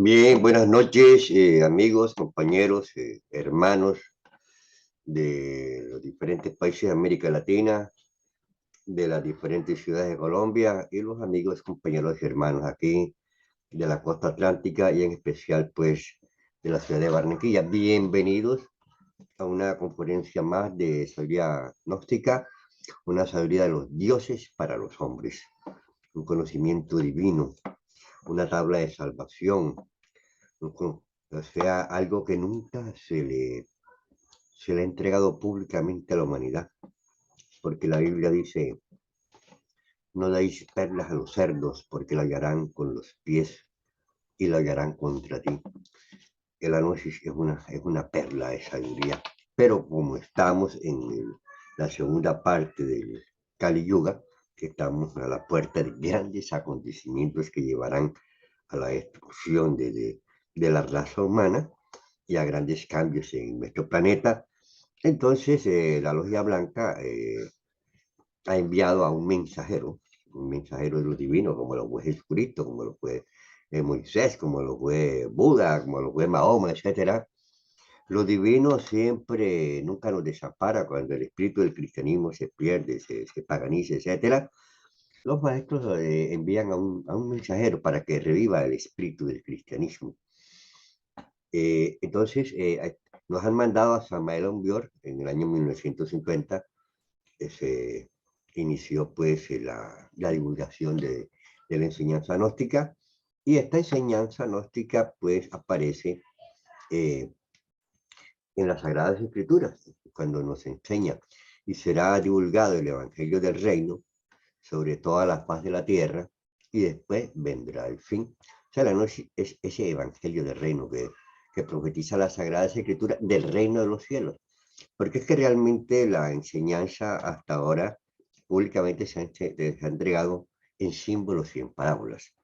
Bien, buenas noches, amigos, compañeros, hermanos de los diferentes países de América Latina, de las diferentes ciudades de Colombia y los amigos, compañeros y hermanos aquí de la costa atlántica y en especial pues de la ciudad de Barranquilla. Bienvenidos a una conferencia más de sabiduría gnóstica, una sabiduría de los dioses para los hombres, un conocimiento divino, una tabla de salvación, o sea, algo que nunca se le ha entregado públicamente a la humanidad, porque la Biblia dice, no deis perlas a los cerdos, porque la hallarán con los pies y la hallarán contra ti. El Anuncios es una perla de sabiduría, pero como estamos en la segunda parte del Kali Yuga, que estamos a la puerta de grandes acontecimientos que llevarán a la destrucción de la raza humana y a grandes cambios en nuestro planeta. Entonces, la Logia Blanca ha enviado a un mensajero de lo divino, como lo fue Jesucristo, como lo fue Moisés, como lo fue Buda, como lo fue Mahoma, etcétera. Lo divino siempre, nunca nos desampara cuando el espíritu del cristianismo se pierde, se paganiza, etcétera. Los maestros envían a un mensajero para que reviva el espíritu del cristianismo. Entonces, nos han mandado a Samael Aumbior en el año 1950, se inició pues la divulgación de la enseñanza gnóstica, y esta enseñanza gnóstica pues aparece eh, en las Sagradas Escrituras, cuando nos enseña, y será divulgado el Evangelio del Reino sobre toda la faz de la tierra, y después vendrá el fin. O sea, la noche es ese Evangelio del Reino que profetiza la Sagrada Escritura del reino de los cielos. Porque es que realmente la enseñanza hasta ahora públicamente se ha entregado en símbolos y en parábolas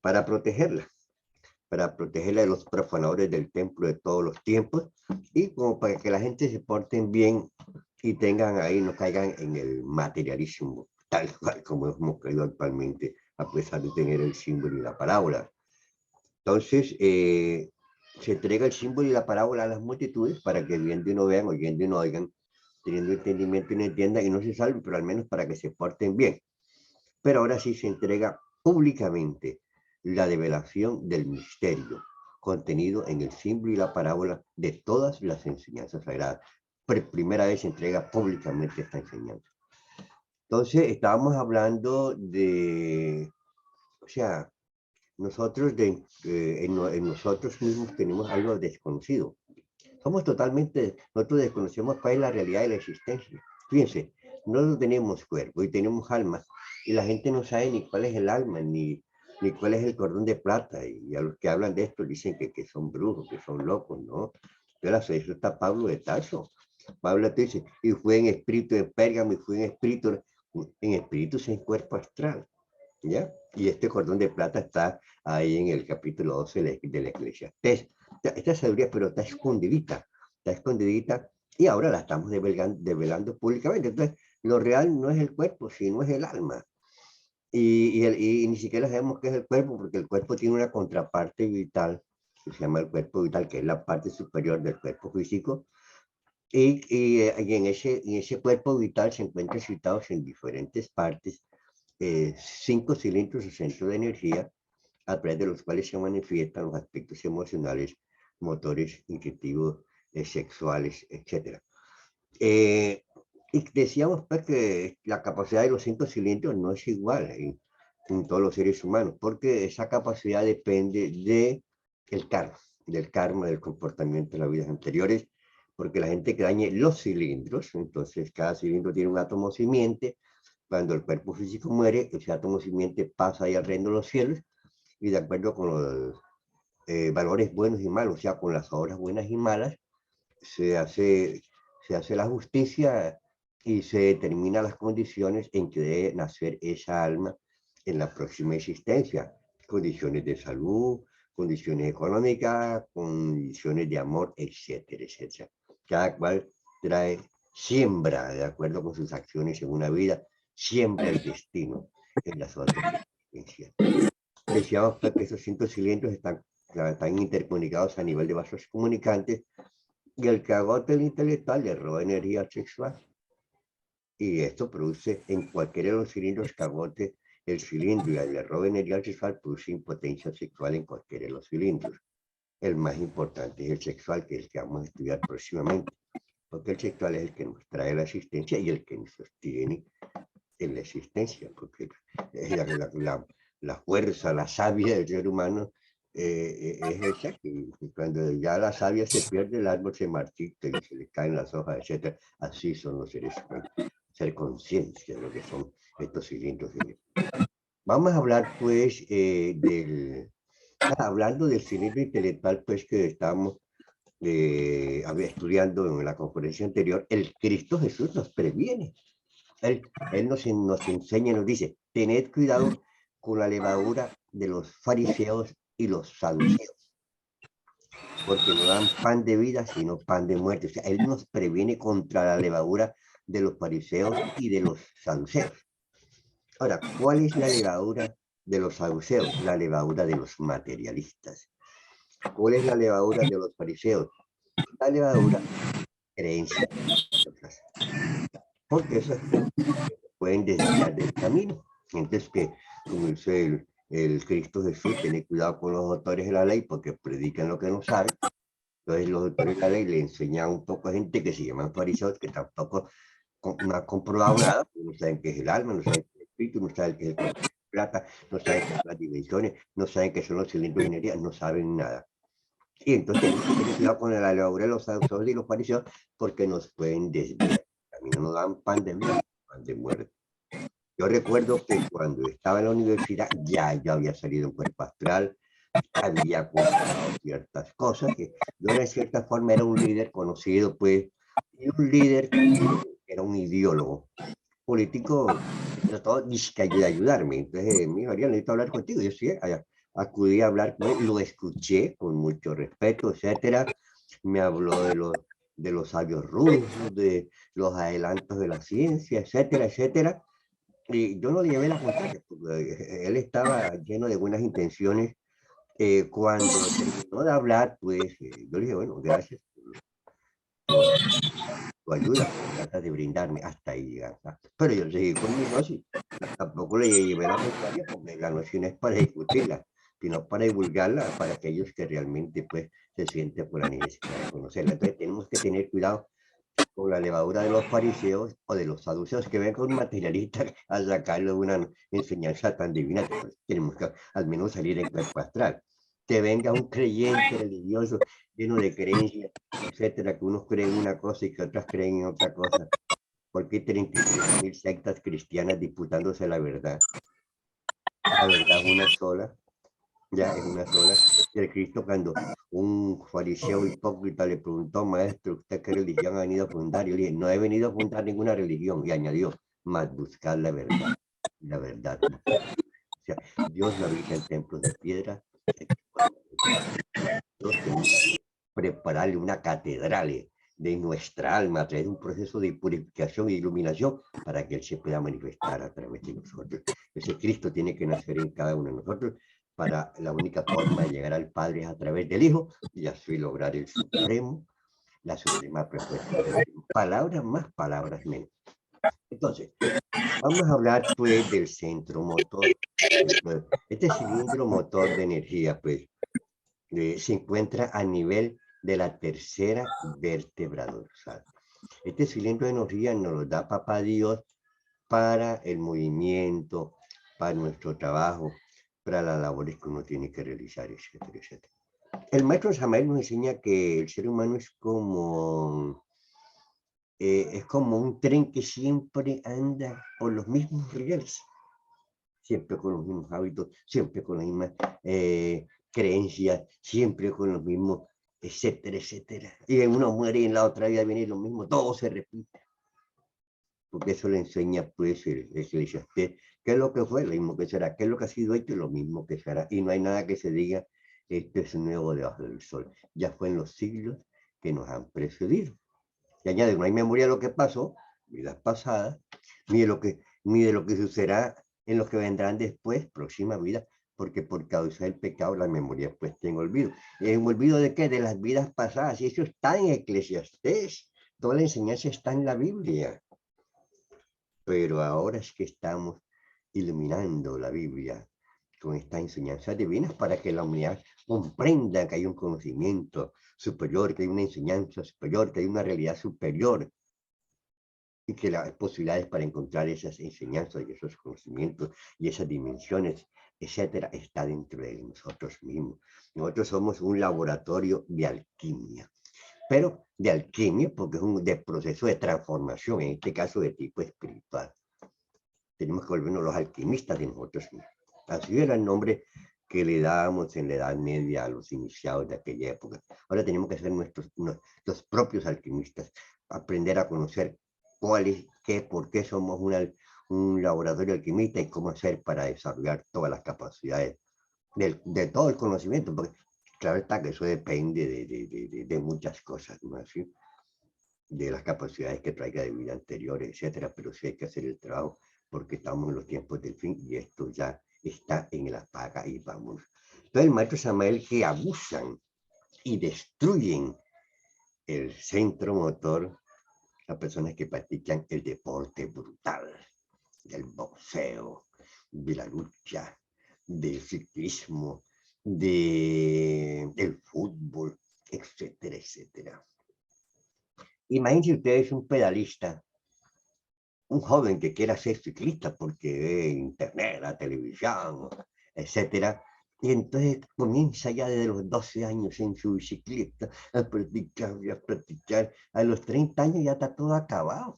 para protegerla, para protegerla de los profanadores del templo de todos los tiempos y como para que la gente se porten bien y tengan ahí, no caigan en el materialismo, tal cual como hemos caído actualmente, a pesar de tener el símbolo y la parábola. Entonces, se entrega el símbolo y la parábola a las multitudes para que viendo y no vean, oyendo y no oigan, teniendo entendimiento y no entiendan y no se salven, pero al menos para que se porten bien. Pero ahora sí se entrega públicamente la develación del misterio contenido en el símbolo y la parábola de todas las enseñanzas sagradas. Por primera vez se entrega públicamente esta enseñanza. Entonces, estábamos hablando de, o sea, en nosotros mismos tenemos algo desconocido. Somos totalmente, nosotros desconocemos cuál es la realidad de la existencia. Fíjense, nosotros tenemos cuerpo y tenemos alma, y la gente no sabe ni cuál es el alma, ni cuál es el cordón de plata, y a los que hablan de esto dicen que son brujos, que son locos, ¿no? Entonces, eso está Pablo de Tarso. Pablo te dice, y fue en espíritu de Pérgamo, y fue en espíritu en cuerpo astral. ¿Ya? Y este cordón de plata está ahí en el capítulo 12 de la Eclesiastés. Esta sabiduría, pero está escondidita, y ahora la estamos develando públicamente. Entonces, lo real no es el cuerpo, sino es el alma. Y ni siquiera sabemos qué es el cuerpo, porque el cuerpo tiene una contraparte vital, que se llama el cuerpo vital, que es la parte superior del cuerpo físico, y en ese cuerpo vital se encuentran citados en diferentes partes 5 cilindros o centros de energía a través de los cuales se manifiestan los aspectos emocionales, motores, instintivos, sexuales, etc. Y decíamos pues que la capacidad de los 5 cilindros no es igual en todos los seres humanos, porque esa capacidad depende del karma, del comportamiento de las vidas anteriores, porque la gente que dañe los cilindros, entonces cada cilindro tiene un átomo simiente, cuando el cuerpo físico muere, ese átomo simiente pasa ahí al reino de los cielos, y de acuerdo con los valores buenos y malos, o sea, con las obras buenas y malas, se hace, se hace la justicia y se determinan las condiciones en que debe nacer esa alma en la próxima existencia. Condiciones de salud, condiciones económicas, condiciones de amor, etcétera, etcétera. Cada cual trae, siembra, de acuerdo con sus acciones en una vida, siembra el destino en las otras existencias. Decíamos pues, que esos 5 cilindros están están intercomunicados a nivel de vasos comunicantes, y el cagote, el intelectual, le roba energía sexual. Y esto produce en cualquiera de los cilindros cagote, el cilindro y el robo energía sexual produce impotencia sexual en cualquiera de los cilindros. El más importante es el sexual, que es el que vamos a estudiar próximamente, porque el sexual es el que nos trae la existencia y el que nos sostiene en la existencia, porque es la fuerza, la savia del ser humano es esa, que cuando ya la savia se pierde, el árbol se marchita y se le caen las hojas, etc. Así son los seres humanos. Ser conciencia de lo que son estos cilindros. Vamos a hablar, pues, hablando del cilindro intelectual, pues, que estábamos estudiando en la conferencia anterior. El Cristo Jesús nos previene. Él nos enseña, nos dice, tened cuidado con la levadura de los fariseos y los saduceos, porque no dan pan de vida, sino pan de muerte. O sea, él nos previene contra la levadura de los fariseos y de los saduceos. Ahora, ¿cuál es la levadura de los saduceos? La levadura de los materialistas. ¿Cuál es la levadura de los fariseos? La levadura creencia. Porque esas pueden desviar del camino. Entonces, que, como dice el Cristo Jesús, tiene cuidado con los autores de la ley porque predican lo que no saben. Entonces, los autores de la ley le enseñan un poco a gente que se llaman fariseos, que tampoco no ha comprobado nada, no saben qué es el alma, no saben qué es el espíritu, no saben qué es el cuerpo de plata, no saben qué son las dimensiones, no saben qué son los cilindros de energía, no saben nada. Y entonces tenemos que tener cuidado con la levadura de los saduceos y los fariseos porque nos pueden desviar. A mí no nos dan pan de vida, pan de muerte. Yo recuerdo que cuando estaba en la universidad ya había salido en cuerpo astral, había comprobado ciertas cosas, que yo de cierta forma era un líder conocido, pues, y un líder era un ideólogo político que trató de ayudarme. Entonces, mi María, necesito hablar contigo. Yo sí, acudí a hablar con él, lo escuché con mucho respeto, etcétera. Me habló de los sabios rusos, de los adelantos de la ciencia, etcétera, etcétera. Y yo no le llevé la contraria, porque él estaba lleno de buenas intenciones. Cuando terminó de hablar, pues yo le dije, bueno, gracias por tu ayuda que tratas de brindarme hasta ahí llegar. Pero yo seguí con mi dosis. Tampoco le llevé la contraria porque la noción no es para discutirla, sino para divulgarla para aquellos que realmente pues se sienten por la necesidad de conocerla. Entonces tenemos que tener cuidado con la levadura de los fariseos o de los saduceos que ven con un materialista a sacarle una enseñanza tan divina que pues, tenemos que al menos salir en cuerpo astral. Que venga un creyente religioso lleno de creencias, etcétera, que unos creen una cosa y que otras creen en otra cosa. ¿Por qué 33.000 sectas cristianas disputándose la verdad? La verdad es una sola, ya es una sola. Y el Cristo, cuando un fariseo hipócrita le preguntó, maestro, ¿usted qué religión ha venido a fundar? Y yo le dije, no he venido a fundar ninguna religión. Y añadió, más buscar la verdad. La verdad no. O sea, Dios no habita en templos de piedra. Dios tenemos que prepararle una catedral de nuestra alma a través de un proceso de purificación e iluminación para que Él se pueda manifestar a través de nosotros. Ese Cristo tiene que nacer en cada uno de nosotros para la única forma de llegar al Padre es a través del Hijo y así lograr el supremo, la suprema propuesta de Dios. Palabras más, palabras menos. Entonces, vamos a hablar pues del centro motor. Este cilindro motor de energía pues se encuentra a nivel de la tercera vértebra dorsal. Este cilindro de energía nos lo da Papá Dios para el movimiento, para nuestro trabajo, para las labores que uno tiene que realizar, etcétera, etcétera. El maestro Samael nos enseña que el ser humano es como un tren que siempre anda por los mismos rieles, siempre con los mismos hábitos, siempre con las mismas creencias, siempre con los mismos, etcétera, etcétera. Y uno muere y en la otra vida viene lo mismo, todo se repite. Porque eso le enseña pues el Eclesiastés, qué es lo que fue, lo mismo que será, qué es lo que ha sido hecho, lo mismo que será. Y no hay nada que se diga, esto es nuevo debajo del sol. Ya fue en los siglos que nos han precedido. Y añade, no hay memoria de lo que pasó, vidas pasadas, ni de lo que sucederá en los que vendrán después, próxima vida, porque por causa del pecado la memoria pues tiene olvido. ¿En olvido de qué? De las vidas pasadas, y eso está en Eclesiastés, toda la enseñanza está en la Biblia, pero ahora es que estamos iluminando la Biblia con estas enseñanzas divinas para que la humanidad comprenda que hay un conocimiento superior, que hay una enseñanza superior, que hay una realidad superior, y que las posibilidades para encontrar esas enseñanzas y esos conocimientos y esas dimensiones, etcétera, está dentro de nosotros mismos. Nosotros somos un laboratorio de alquimia, pero de alquimia porque es un proceso de transformación, en este caso de tipo espiritual. Tenemos que volvernos los alquimistas de nosotros mismos. Así era el nombre que le dábamos en la Edad Media a los iniciados de aquella época. Ahora tenemos que ser nuestros propios alquimistas, aprender a conocer cuál es, qué, por qué somos un laboratorio alquimista y cómo hacer para desarrollar todas las capacidades de todo el conocimiento, porque claro está que eso depende de muchas cosas, ¿no? Así, de las capacidades que traiga de vida anteriores, etcétera, pero sí hay que hacer el trabajo porque estamos en los tiempos del fin y esto ya está en la paga y vamos. Entonces el maestro Samael que abusan y destruyen el centro motor a personas que practican el deporte brutal, del boxeo, de la lucha, del ciclismo, del fútbol, etcétera, etcétera. Imagínense ustedes un pedalista, un joven que quiera ser ciclista porque ve internet, la televisión, etcétera, y entonces comienza ya desde los 12 años en su bicicleta a practicar y a practicar. A los 30 años ya está todo acabado.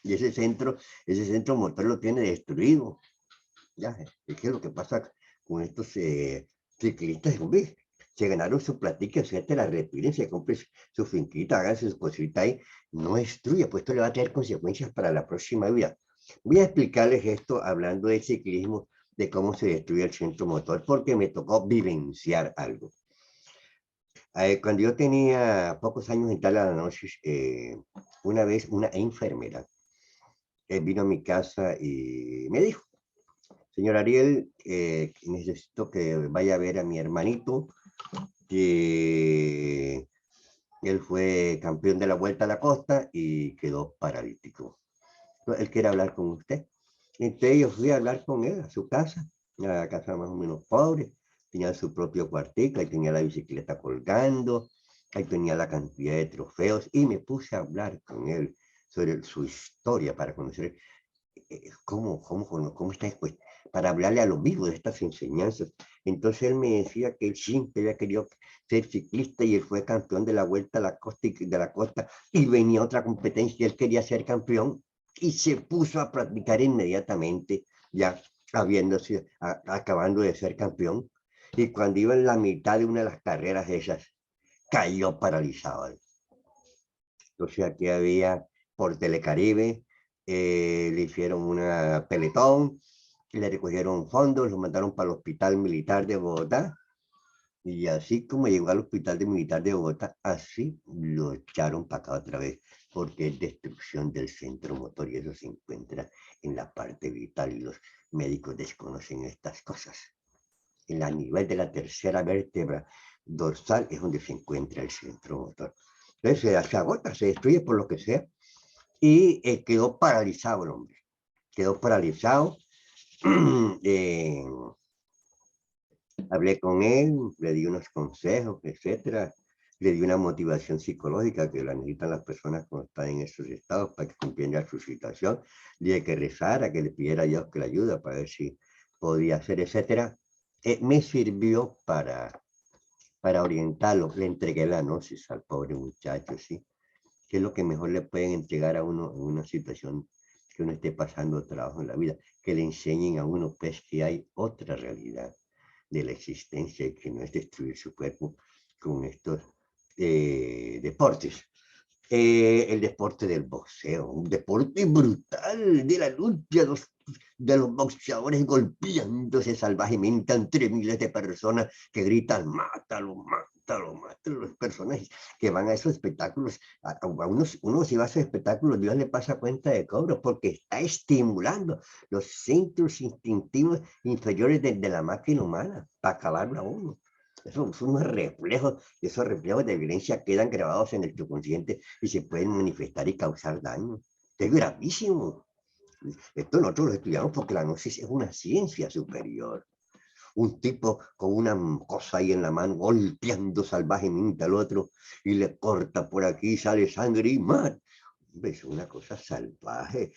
Y ese centro motor lo tiene destruido. Ya, es que lo que pasa con estos ciclistas, hombre, se ganaron su platica, etcétera, retiren, se compren su finquita, hagan sus cositas ahí, no destruya, pues esto le va a tener consecuencias para la próxima vida. Voy a explicarles esto hablando de ciclismo, de cómo se destruye el centro motor, porque me tocó vivenciar algo. Cuando yo tenía pocos años en Talanosis, una vez una enfermera vino a mi casa y me dijo, señor Ariel, necesito que vaya a ver a mi hermanito, que él fue campeón de la Vuelta a la Costa y quedó paralítico. Él quiere hablar con usted. Entonces yo fui a hablar con él a su casa, una casa más o menos pobre, tenía su propio cuartico, ahí tenía la bicicleta colgando, ahí tenía la cantidad de trofeos y me puse a hablar con él sobre su historia para conocer cómo está expuesto, para hablarle a los vivos de estas enseñanzas. Entonces él me decía que él siempre había querido ser ciclista y él fue campeón de la Vuelta a la Costa y de la Costa y venía otra competencia y él quería ser campeón y se puso a practicar inmediatamente, ya acabando de ser campeón. Y cuando iba en la mitad de una de las carreras esas, cayó paralizado. Entonces aquí había por Telecaribe, le hicieron una peletón, le recogieron fondos, lo mandaron para el Hospital Militar de Bogotá, y así como llegó al Hospital Militar de Bogotá, así lo echaron para acá otra vez, porque es destrucción del centro motor y eso se encuentra en la parte vital y los médicos desconocen estas cosas. En la nivel de la tercera vértebra dorsal es donde se encuentra el centro motor. Entonces se agota, se destruye por lo que sea y quedó paralizado el hombre. Quedó paralizado. eh, Hablé con él, le di unos consejos, etcétera. Le di una motivación psicológica que la necesitan las personas cuando están en esos estados para que comprendan su situación. Le dije que rezara, que le pidiera a Dios que le ayude para ver si podía hacer, etcétera. Me sirvió para orientarlo. Le entregué la gnosis al pobre muchacho, ¿sí? Que es lo que mejor le pueden entregar a uno en una situación que uno esté pasando trabajo en la vida, que le enseñen a uno pues que hay otra realidad de la existencia y que no es destruir su cuerpo con estos deportes. El deporte del boxeo, un deporte brutal de la lucha de los boxeadores golpeándose salvajemente entre miles de personas que gritan, mátalo, mátalo. los personajes que van a esos espectáculos. Uno si va a esos espectáculos, Dios le pasa cuenta de cobro, porque está estimulando los centros instintivos inferiores de la máquina humana para acabarlo a uno. Esos son unos reflejos, y esos reflejos de violencia quedan grabados en el subconsciente y se pueden manifestar y causar daño. Es gravísimo. Esto nosotros lo estudiamos porque la gnosis es una ciencia superior. Un tipo con una cosa ahí en la mano, golpeando salvajemente al otro, y le corta por aquí, sale sangre y mata. Es una cosa salvaje,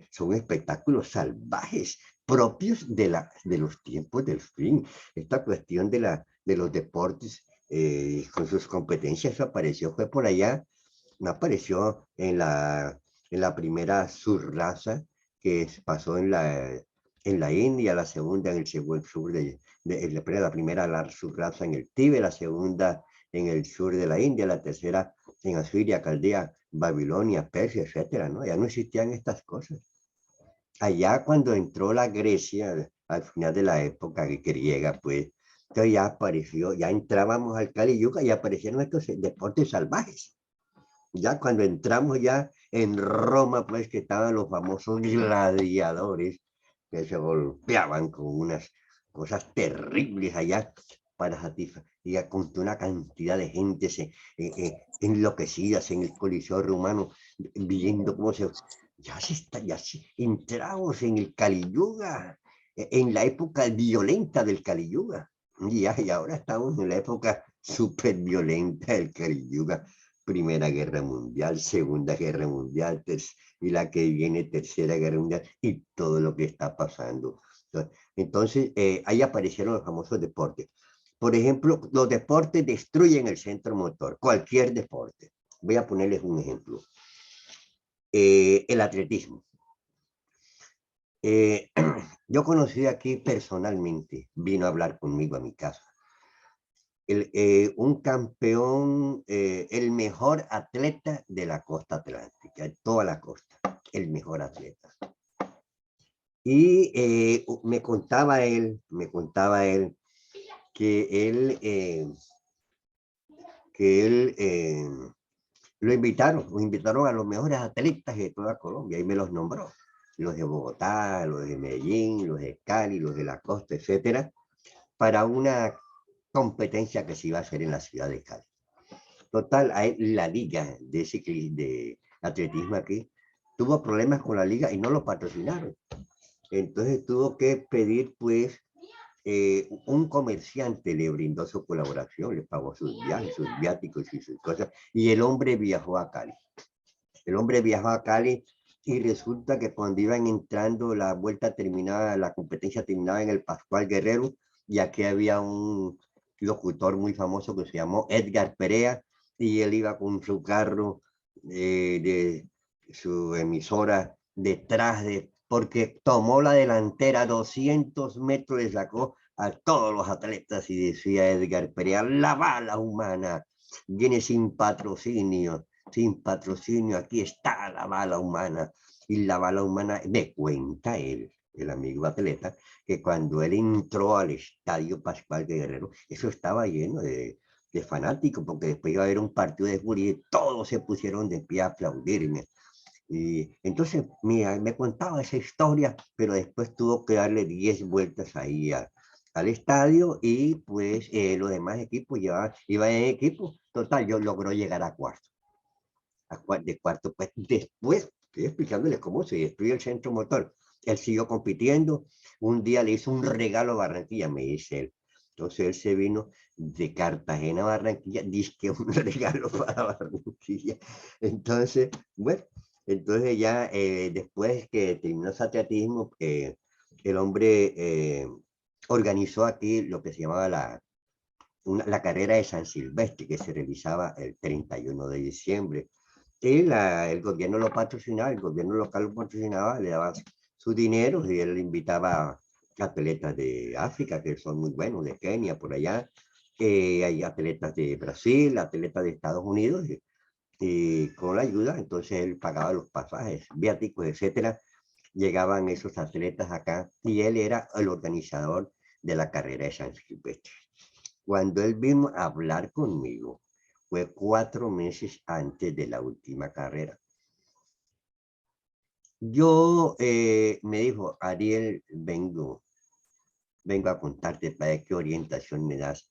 son espectáculos salvajes propios de los tiempos del fin. Esta cuestión de los deportes con sus competencias apareció, fue por allá, no apareció en la primera subraza que pasó en la India, la segunda en el sur la primera la subraza en el Tíbet, la segunda en el sur de la India, la tercera en Asiria, Caldea, Babilonia, Persia, etcétera, ¿no? Ya no existían estas cosas. Allá cuando entró la Grecia, al final de la época griega, pues, entonces ya apareció, ya entrábamos al Kali Yuga y aparecieron estos deportes salvajes. Ya cuando entramos ya en Roma, pues que estaban los famosos gladiadores que se golpeaban con unas cosas terribles allá para satisfacer, y con una cantidad de gente enloquecidas en el Coliseo Romano, viendo cómo ya se entramos en el Kali Yuga, en la época violenta del Kali Yuga. Y ahora estamos en la época súper violenta del Kali Yuga. Primera Guerra Mundial, Segunda Guerra Mundial, y la que viene Tercera Guerra Mundial, y todo lo que está pasando. Entonces, ahí aparecieron los famosos deportes. Por ejemplo, los deportes destruyen el centro motor, cualquier deporte. Voy a ponerles un ejemplo. El atletismo. Yo conocí aquí personalmente, vino a hablar conmigo a mi casa, un campeón, el mejor atleta de la costa atlántica, de toda la costa, el mejor atleta. Y me contaba él que él lo invitaron a los mejores atletas de toda Colombia y me los nombró. Los de Bogotá, los de Medellín, los de Cali, los de la costa, etcétera, para una competencia que se iba a hacer en la ciudad de Cali. Total, la liga de atletismo aquí tuvo problemas con la liga y no lo patrocinaron. Entonces tuvo que pedir, pues, un comerciante le brindó su colaboración, le pagó sus viajes, sus viáticos y sus cosas, y el hombre viajó a Cali. El hombre viajó a Cali y resulta que cuando iban entrando, la vuelta terminada, la competencia terminaba en el Pascual Guerrero, y aquí había un locutor muy famoso que se llamó Edgar Perea, y él iba con su carro de su emisora detrás porque tomó la delantera, 200 metros le sacó a todos los atletas y decía Edgar Perea, la bala humana viene sin patrocinio, aquí está la bala humana. Y la bala humana, me cuenta él, el amigo atleta, que cuando él entró al estadio Pascual Guerrero, eso estaba lleno de fanáticos, porque después iba a haber un partido de fútbol y todos se pusieron de pie a aplaudirme. Y entonces, mira, me contaba esa historia, pero después tuvo que darle 10 vueltas ahí al estadio, y pues los demás equipos iban en equipo. Total, yo logró llegar a cuarto. De cuarto, pues después, estoy explicándole cómo se destruye el centro motor. Él siguió compitiendo. Un día le hizo un regalo a Barranquilla, me dice él. Entonces él se vino de Cartagena a Barranquilla, dice que un regalo para Barranquilla. Entonces, bueno, entonces ya después que terminó ese atletismo, el hombre organizó aquí lo que se llamaba la carrera de San Silvestre, que se realizaba el 31 de diciembre. Y el gobierno lo patrocinaba, el gobierno local lo patrocinaba, le daba su dinero, y él invitaba a atletas de África, que son muy buenos, de Kenia, por allá. Hay atletas de Brasil, atletas de Estados Unidos, y con la ayuda, entonces él pagaba los pasajes, viáticos, etcétera. Llegaban esos atletas acá y él era el organizador de la carrera de San Silvestre. Cuando él vino a hablar conmigo, fue 4 meses antes de la última carrera. Me dijo, Ariel, vengo a contarte para qué orientación me das.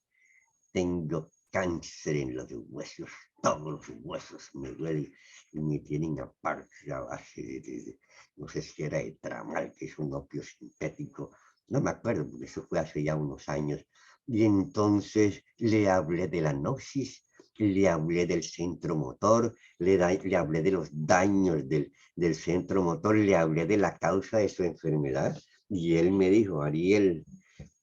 Tengo cáncer en los huesos, todos los huesos me duelen y me tienen aparte a base no sé si era el tramal, que es un opio sintético, no me acuerdo, porque eso fue hace ya unos años. Y entonces le hablé de la gnosis, le hablé del centro motor, le hablé de los daños del centro motor, le hablé de la causa de su enfermedad. Y él me dijo, Ariel,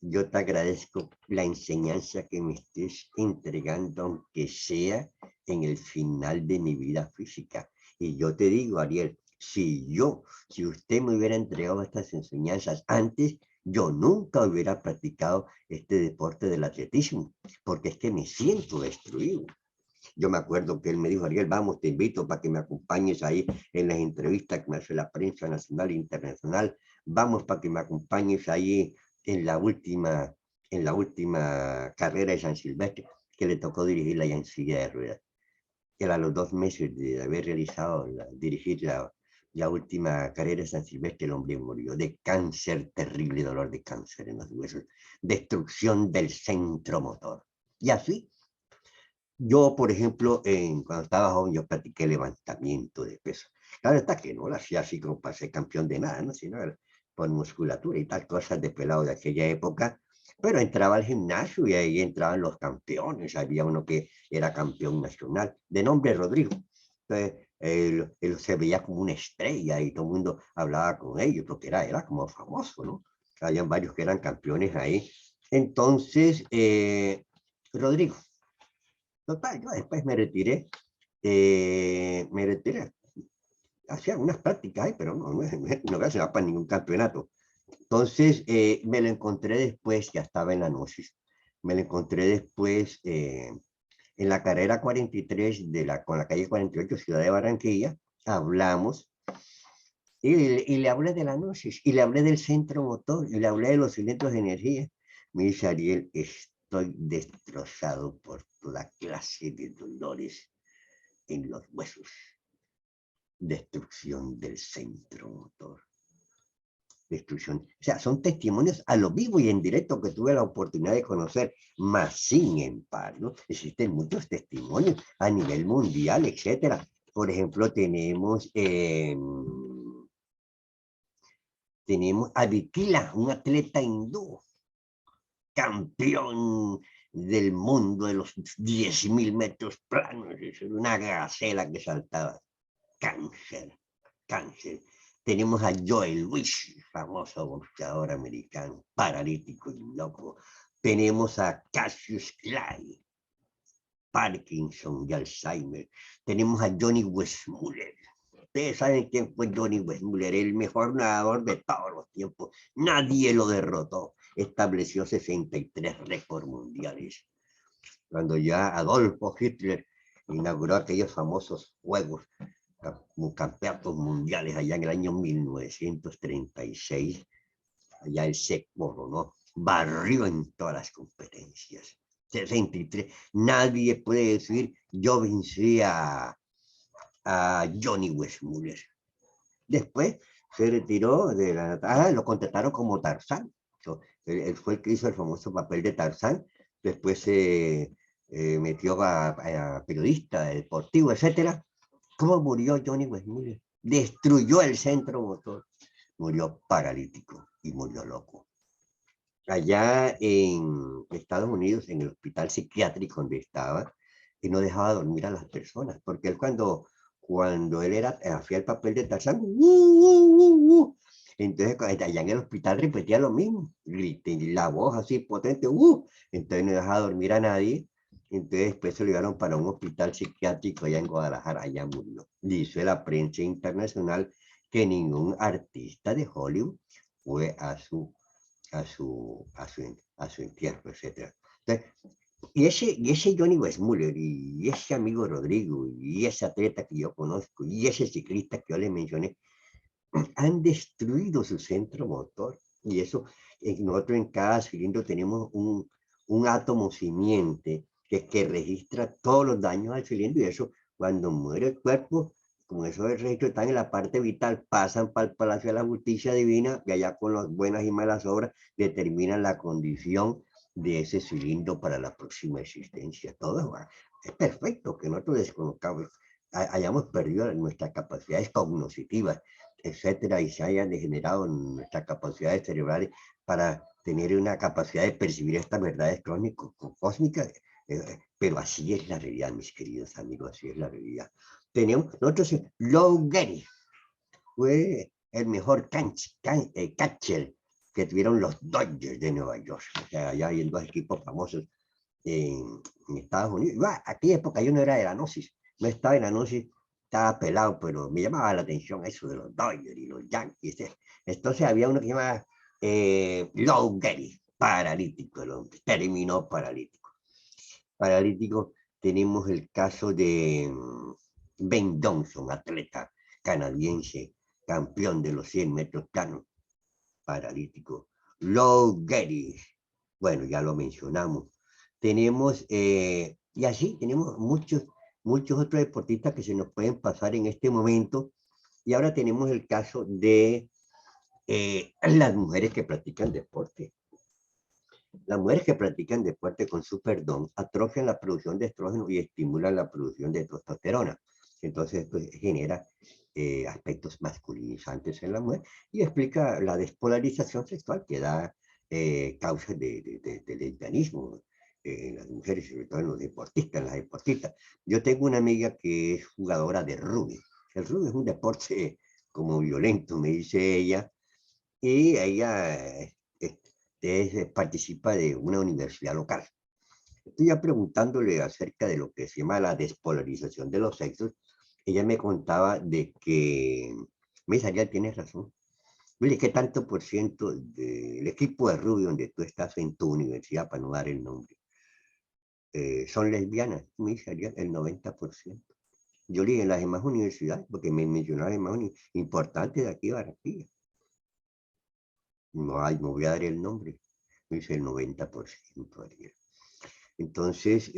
yo te agradezco la enseñanza que me estés entregando, aunque sea en el final de mi vida física. Y yo te digo, Ariel, si usted me hubiera entregado estas enseñanzas antes, yo nunca hubiera practicado este deporte del atletismo, porque es que me siento destruido. Yo me acuerdo que él me dijo, Ariel, vamos, te invito para que me acompañes ahí en las entrevistas que me hace la prensa nacional e internacional. Vamos para que me acompañes ahí en la última, en la última carrera de San Silvestre, que le tocó dirigirla ya en silla de ruedas. Era a los 2 meses de haber realizado, dirigir la última carrera de San Silvestre, el hombre murió de cáncer, terrible dolor de cáncer en los huesos, destrucción del centro motor. Y así yo, por ejemplo, cuando estaba joven, yo practiqué levantamiento de peso. Claro está que no lo hacía así como para ser campeón de nada, ¿no? Sino por musculatura y tal, cosas de pelado de aquella época. Pero entraba al gimnasio y ahí entraban los campeones. Había uno que era campeón nacional, de nombre Rodrigo. Entonces, él se veía como una estrella y todo el mundo hablaba con ellos, porque era como famoso, ¿no? Habían varios que eran campeones ahí. Entonces, Rodrigo. Total, yo después me retiré, hacía unas prácticas ahí, pero no se va para ningún campeonato. Entonces, me lo encontré después, ya estaba en la gnosis, me lo encontré después en la carrera 43 con la calle 48, Ciudad de Barranquilla, hablamos y le hablé de la gnosis, y le hablé del centro motor, y le hablé de los cilindros de energía. Me dice Ariel, estoy destrozado por toda clase de dolores en los huesos, destrucción del centro motor, destrucción. O sea, son testimonios a lo vivo y en directo que tuve la oportunidad de conocer, más sin embargo, existen muchos testimonios a nivel mundial, etcétera. Por ejemplo, tenemos a Bikila, un atleta hindú, campeón del mundo de los 10.000 metros planos, es una gacela que saltaba. Cáncer, cáncer. Tenemos a Joel Luis, famoso boxeador americano, paralítico y loco. Tenemos a Cassius Clay, Parkinson y Alzheimer. Tenemos a Johnny Westmuller. Ustedes saben quién fue Johnny Westmuller, el mejor nadador de todos los tiempos. Nadie lo derrotó. Estableció 63 récords mundiales. Cuando ya Adolfo Hitler inauguró aquellos famosos Juegos campeonatos mundiales allá en el año 1936, allá el SEC ¿no? Barrió en todas las competencias. 63. Nadie puede decir, yo vencí a Johnny Westmuller. Después se retiró de la... lo contrataron como Tarzán. Él fue el que hizo el famoso papel de Tarzán. Después se metió a periodista deportivo, etcétera. ¿Cómo murió Johnny Westmuller? Destruyó el centro motor. Murió paralítico y murió loco. Allá en Estados Unidos, en el hospital psiquiátrico donde estaba, y no dejaba dormir a las personas, porque él cuando él hacía el papel de Tarzán, entonces allá en el hospital repetía lo mismo, la voz así potente, entonces no dejaba dormir a nadie. Entonces después se lo llevaron para un hospital psiquiátrico allá en Guadalajara, allá murió. Dice la prensa internacional que ningún artista de Hollywood fue a su entierro, etc. Entonces, y ese Johnny Westmuller, y ese amigo Rodrigo, y ese atleta que yo conozco, y ese ciclista que yo le mencioné, han destruido su centro motor. Y eso, nosotros en cada cilindro tenemos un átomo simiente que registra todos los daños al cilindro y eso, cuando muere el cuerpo, como esos registros están en la parte vital, pasan para el Palacio de la Justicia Divina y allá con las buenas y malas obras determinan la condición de ese cilindro para la próxima existencia. Todo es perfecto que nosotros desconozcamos, hayamos perdido nuestras capacidades cognitivas, etcétera, y se hayan degenerado nuestras capacidades cerebrales para tener una capacidad de percibir estas verdades cósmicas, pero así es la realidad, mis queridos amigos, así es la realidad. Tenemos, nosotros, Lou Gehrig fue el mejor catcher que tuvieron los Dodgers de Nueva York. O sea, allá hay dos equipos famosos en Estados Unidos. Bueno, aquella época yo no era de la Gnosis, no estaba en la Gnosis, estaba pelado, pero me llamaba la atención eso de los Dodgers y los Yankees. Entonces había uno que se llamaba Lou Gehrig, paralítico, el hombre, terminó paralítico. Paralítico, tenemos el caso de Ben Johnson, atleta canadiense, campeón de los 100 metros planos, paralítico. Lou Gehrig, bueno, ya lo mencionamos. Tenemos, y así tenemos muchos otros deportistas que se nos pueden pasar en este momento. Y ahora tenemos el caso de las mujeres que practican deporte. Las mujeres que practican deporte con superdón atrofian la producción de estrógeno y estimulan la producción de testosterona. Entonces, esto genera aspectos masculinizantes en la mujer y explica la despolarización sexual que da causas de lesbianismo en las mujeres, sobre todo en los deportistas, en las deportistas. Yo tengo una amiga que es jugadora de rugby. El rugby es un deporte como violento, me dice ella, y ella participa de una universidad local. Estoy ya preguntándole acerca de lo que se llama la despolarización de los sexos. Ella me contaba de que, Misa, ya tienes razón. Mire, ¿qué tanto por ciento del equipo de rugby donde tú estás en tu universidad, para no dar el nombre, son lesbianas? Misa, el 90%. Yo le dije en las demás universidades, porque me mencionaron las demás importantes de aquí de Barranquilla. No voy a dar el nombre. Dice el 90%. Entonces,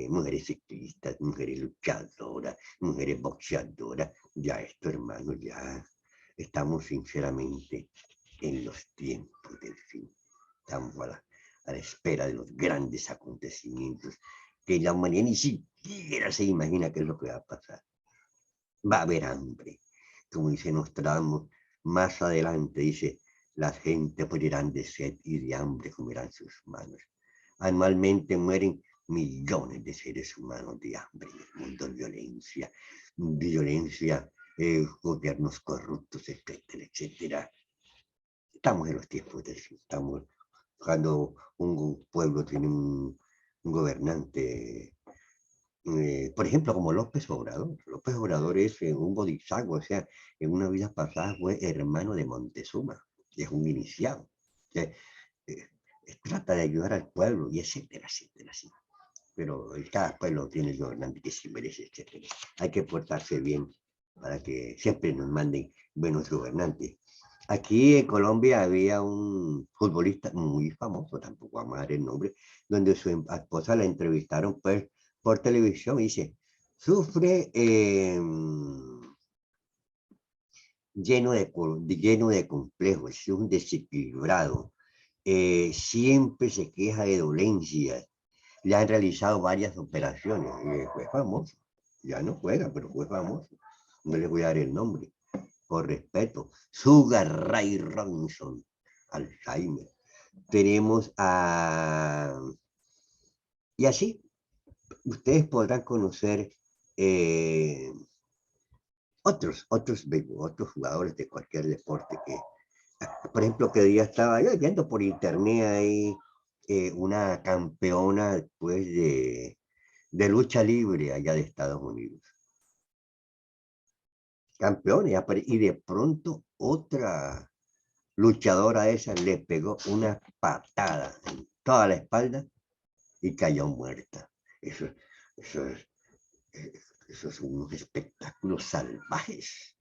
mujeres ciclistas, mujeres luchadoras, mujeres boxeadoras, ya esto, hermano, ya estamos sinceramente en los tiempos del fin. Estamos a la espera de los grandes acontecimientos que la humanidad ni siquiera se imagina qué es lo que va a pasar. Va a haber hambre, como dice Nostradamus, más adelante dice, la gente morirán de sed y de hambre comerán sus manos. Anualmente mueren millones de seres humanos de hambre en el mundo, violencia, gobiernos corruptos, etcétera, etcétera. Estamos en los tiempos del fin, estamos cuando un pueblo tiene un gobernante, por ejemplo, como López Obrador. López Obrador es un bodhisattva, o sea, en una vida pasada fue hermano de Montezuma, que es un iniciado. O sea, eh, trata de ayudar al pueblo y etcétera, etcétera, etcétera. Pero cada pueblo tiene el gobernante que se merece, etcétera. Hay que portarse bien para que siempre nos manden buenos gobernantes. Aquí en Colombia había un futbolista muy famoso, tampoco vamos a dar el nombre, donde su esposa la entrevistaron pues, por televisión y dice, sufre lleno de complejos, es un desequilibrado, siempre se queja de dolencias, le han realizado varias operaciones, y fue famoso, ya no juega, pero fue famoso, no le voy a dar el nombre, por respeto, Sugar Ray Robinson, Alzheimer, tenemos a... Y así, ustedes podrán conocer otros jugadores de cualquier deporte que, por ejemplo, que día estaba yo viendo por internet ahí una campeona después de lucha libre allá de Estados Unidos. Campeona, y de pronto otra luchadora esa le pegó una patada en toda la espalda y cayó muerta. Eso, eso, esos son unos espectáculos salvajes.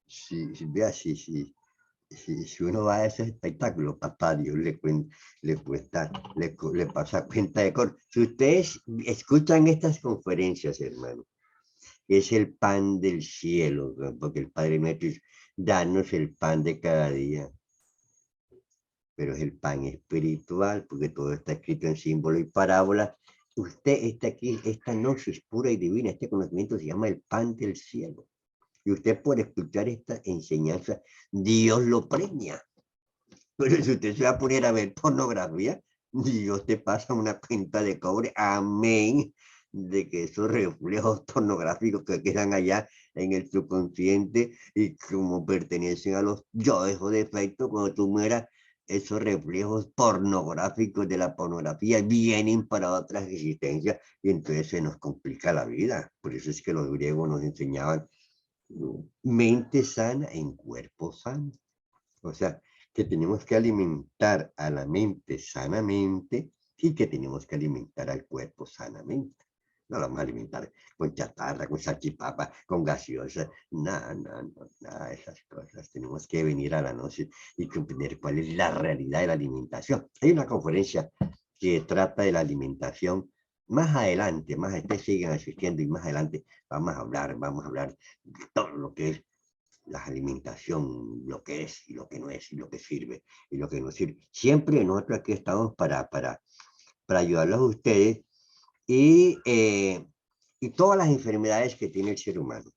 Sí, vea, sí, sí. si uno va a ese espectáculo, papá Dios le pasa cuenta de cor. Si ustedes escuchan estas conferencias, hermano, es el pan del cielo, ¿no? Porque el Padre nuestro es danos el pan de cada día, pero es el pan espiritual, porque todo está escrito en símbolo y parábola. Usted está aquí, esta noche es pura y divina, este conocimiento se llama el pan del cielo. Y usted por escuchar esta enseñanza, Dios lo premia. Pero si usted se va a poner a ver pornografía, Dios te pasa una cuenta de cobre, amén, de que esos reflejos pornográficos que quedan allá en el subconsciente y como pertenecen a los yoes o defectos, cuando tú mueras, esos reflejos pornográficos de la pornografía vienen para otras existencias y entonces se nos complica la vida. Por eso es que los griegos nos enseñaban mente sana en cuerpo sano. O sea, que tenemos que alimentar a la mente sanamente y que tenemos que alimentar al cuerpo sanamente. No lo vamos a alimentar con chatarra, con salchipapa, con gaseosa. No, no, no, nada de esas cosas. Tenemos que venir a la noche y comprender cuál es la realidad de la alimentación. Hay una conferencia que trata de la alimentación. Más ustedes siguen asistiendo y más adelante vamos a hablar de todo lo que es la alimentación, lo que es y lo que no es, y lo que sirve y lo que no sirve. Siempre nosotros aquí estamos para ayudarlos a ustedes y todas las enfermedades que tiene el ser humano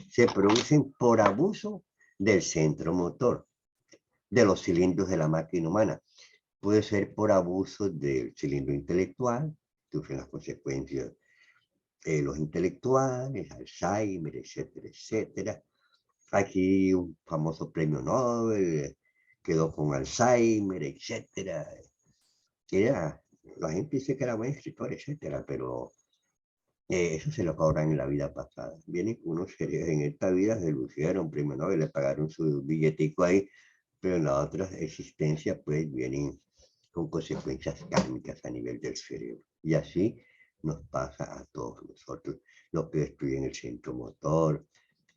se producen por abuso del centro motor, de los cilindros de la máquina humana. Puede ser por abuso del cilindro intelectual, que sufren las consecuencias los intelectuales, Alzheimer, etcétera, etcétera. Aquí un famoso premio Nobel quedó con Alzheimer, etcétera. Era, la gente dice que era buen escritor, etcétera, pero eso se lo cobran en la vida pasada. Vienen unos seres en esta vida, se lucieron premio Nobel, le pagaron su billetico ahí, pero en la otra existencia pues vienen con consecuencias kármicas a nivel del cerebro. Y así nos pasa a todos nosotros, los que destruyen el centro motor,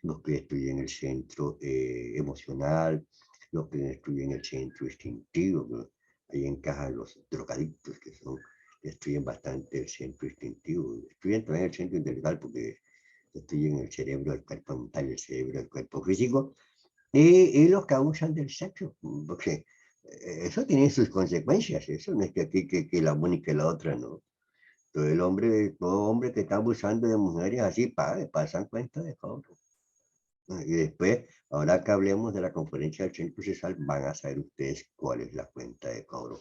los que destruyen el centro emocional, los que destruyen el centro instintivo, ¿no? Ahí encajan los drogadictos que son, destruyen bastante el centro instintivo, destruyen también el centro intelectual porque destruyen el cerebro, el cuerpo mental, el cerebro, el cuerpo físico, y los que abusan del sexo, porque eso tiene sus consecuencias, eso no es que aquí que la una y que la otra, no. Todo hombre que está abusando de mujeres así, pasan cuenta de cobro. Y después, ahora que hablemos de la conferencia del centro sexual, van a saber ustedes cuál es la cuenta de cobro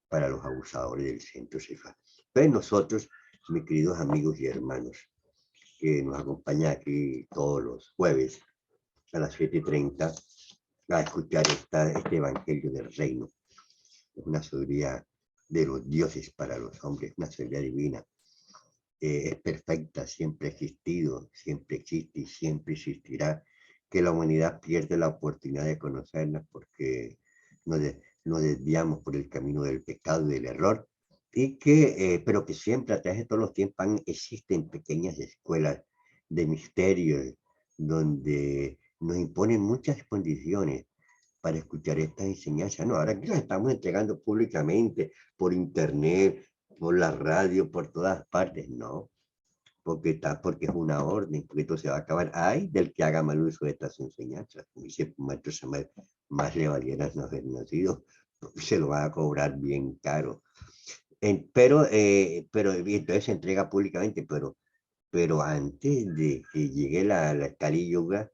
para los abusadores del centro sexual. Pues nosotros, mis queridos amigos y hermanos, que nos acompañan aquí todos los jueves a las 7:30 a escuchar este Evangelio del Reino. Es una sabiduría de los dioses para los hombres, una sabiduría divina. Es perfecta, siempre ha existido, siempre existe y siempre existirá, que la humanidad pierde la oportunidad de conocerla porque nos desviamos por el camino del pecado y del error, y pero que siempre a través de todos los tiempos existen pequeñas escuelas de misterio donde nos imponen muchas condiciones para escuchar esta enseñanza. No, ahora aquí las estamos entregando públicamente, por internet, por la radio, por todas partes, no, porque es una orden, porque esto se va a acabar. Ay, del que haga mal uso de estas enseñanzas, como dice Maestro Samuel, más le valiera no haber nacido, porque se lo va a cobrar bien caro. Pero y entonces se entrega públicamente, pero antes de que llegue la Kali Yuga,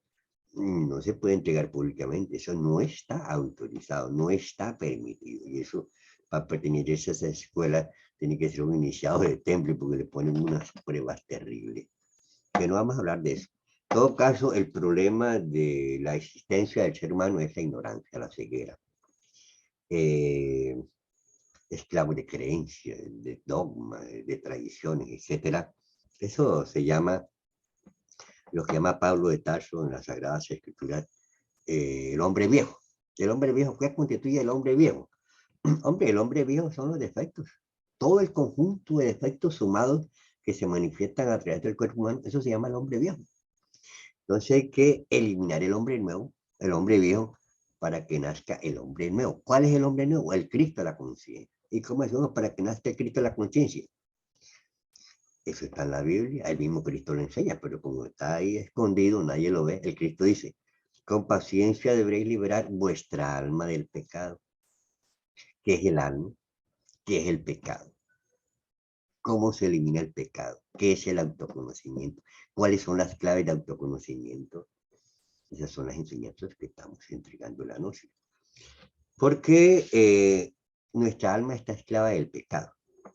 no se puede entregar públicamente, eso no está autorizado, no está permitido. Y eso, para pertenecer a esa escuela, tiene que ser un iniciado de templo porque le ponen unas pruebas terribles. Que no vamos a hablar de eso. En todo caso, el problema de la existencia del ser humano es la ignorancia, la ceguera. Eh, Esclavo de creencias, de dogmas, de tradiciones, etcétera. Eso se llama, lo que llama Pablo de Tarso en las Sagradas Escrituras, el hombre viejo. El hombre viejo, ¿qué constituye el hombre viejo? Hombre, el hombre viejo son los defectos. Todo el conjunto de defectos sumados que se manifiestan a través del cuerpo humano, eso se llama el hombre viejo. Entonces hay que eliminar el hombre nuevo, el hombre viejo, para que nazca el hombre nuevo. ¿Cuál es el hombre nuevo? El Cristo de la conciencia. ¿Y cómo hacemos para que nazca el Cristo de la conciencia? Eso está en la Biblia, el mismo Cristo lo enseña, pero como está ahí escondido, nadie lo ve. El Cristo dice, con paciencia deberéis liberar vuestra alma del pecado. ¿Qué es el alma? ¿Qué es el pecado? ¿Cómo se elimina el pecado? ¿Qué es el autoconocimiento? ¿Cuáles son las claves de autoconocimiento? Esas son las enseñanzas que estamos entregando la noche. Porque nuestra alma está esclava del pecado.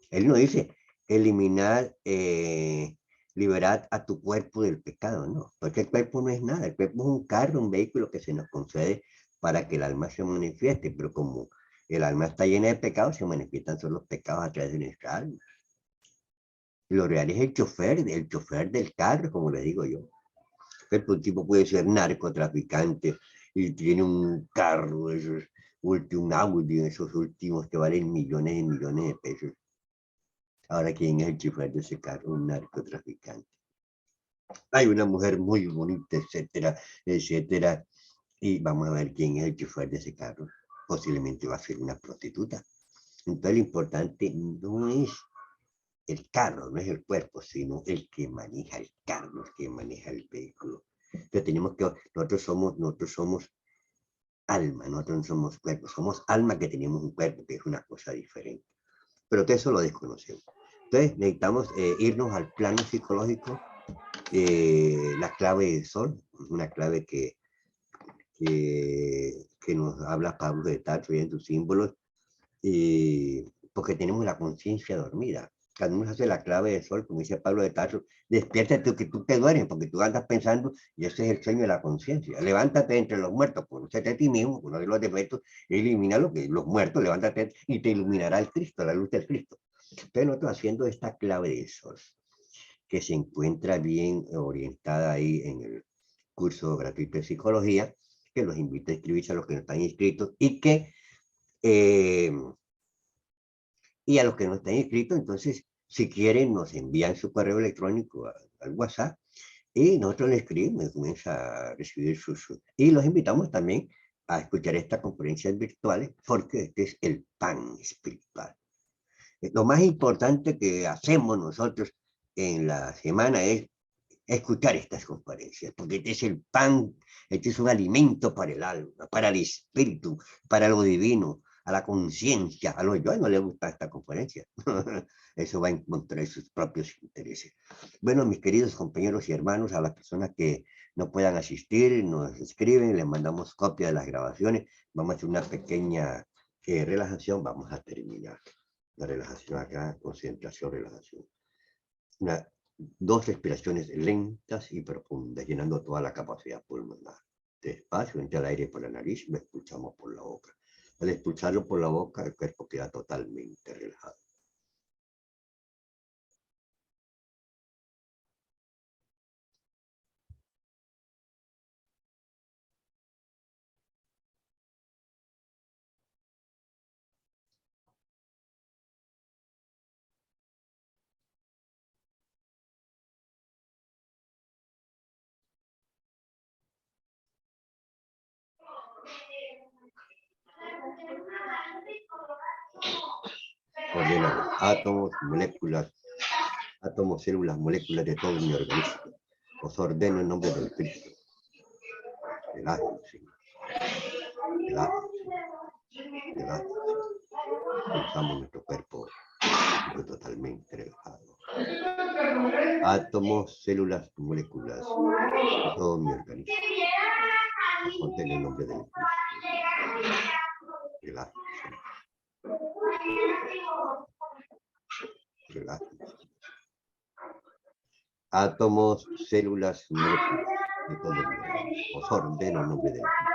Él no dice eliminar, liberar a tu cuerpo del pecado, no, porque el cuerpo no es nada, el cuerpo es un carro, un vehículo que se nos concede para que el alma se manifieste, pero como el alma está llena de pecados, se manifiestan solo los pecados a través de nuestra alma. Lo real es el chofer del carro, como le digo yo. El tipo puede ser narcotraficante y tiene un carro, esos, un Audi, esos últimos que valen millones y millones de pesos. Ahora, ¿quién es el chofer de ese carro? Un narcotraficante. Hay una mujer muy bonita, etcétera, etcétera. Y vamos a ver quién es el chofer de ese carro. Posiblemente va a ser una prostituta. Entonces, lo importante no es el carro, no es el cuerpo, sino el que maneja el carro, el que maneja el vehículo. Entonces, nosotros somos alma, nosotros no somos cuerpo, somos alma que tenemos un cuerpo, que es una cosa diferente. Pero todo eso lo desconocemos. Entonces, necesitamos irnos al plano psicológico. La clave del sol, una clave que nos habla Pablo de Tarso y en sus símbolos, porque tenemos la conciencia dormida. Cuando uno hace la clave del sol, como dice Pablo de Tarso, despiértate que tú te duermes, porque tú andas pensando, y ese es el sueño de la conciencia. Levántate entre los muertos, conócete a ti mismo, uno de los defectos, elimina los muertos, levántate y te iluminará el Cristo, la luz del Cristo. Entonces nosotros haciendo esta clave del sol, que se encuentra bien orientada ahí en el curso gratuito de psicología, que los invito a inscribirse a los que no están inscritos eh, y a los que no están inscritos, entonces, si quieren, nos envían su correo electrónico al WhatsApp y nosotros le escribimos, comienza a recibir y los invitamos también a escuchar estas conferencias virtuales porque este es el pan espiritual. Lo más importante que hacemos nosotros en la semana es escuchar estas conferencias, porque este es el pan, este es un alimento para el alma, para el espíritu, para lo divino, a la conciencia. A los yo no les gusta esta conferencia. Eso va en contra de sus propios intereses. Bueno, mis queridos compañeros y hermanos, a las personas que no puedan asistir, nos escriben, les mandamos copia de las grabaciones. Vamos a hacer una pequeña relajación. Vamos a terminar la relajación acá, concentración, relajación. Dos respiraciones lentas y profundas, llenando toda la capacidad pulmonar. Despacio, entra el aire por la nariz, lo expulsamos por la boca. Al expulsarlo por la boca, el cuerpo queda totalmente relajado. Ordenamos átomos, moléculas, células, moléculas de todo mi organismo. Os ordeno en nombre del Cristo. Relájense. Relájense. Relájense. Usamos nuestro cuerpo totalmente relajado. Átomos, células, moléculas de todo mi organismo. Os ordeno en nombre del Cristo. Relájense. Relájense. Átomos, células, moléculas de todo el mundo. Os ordeno en nombre del Cristo.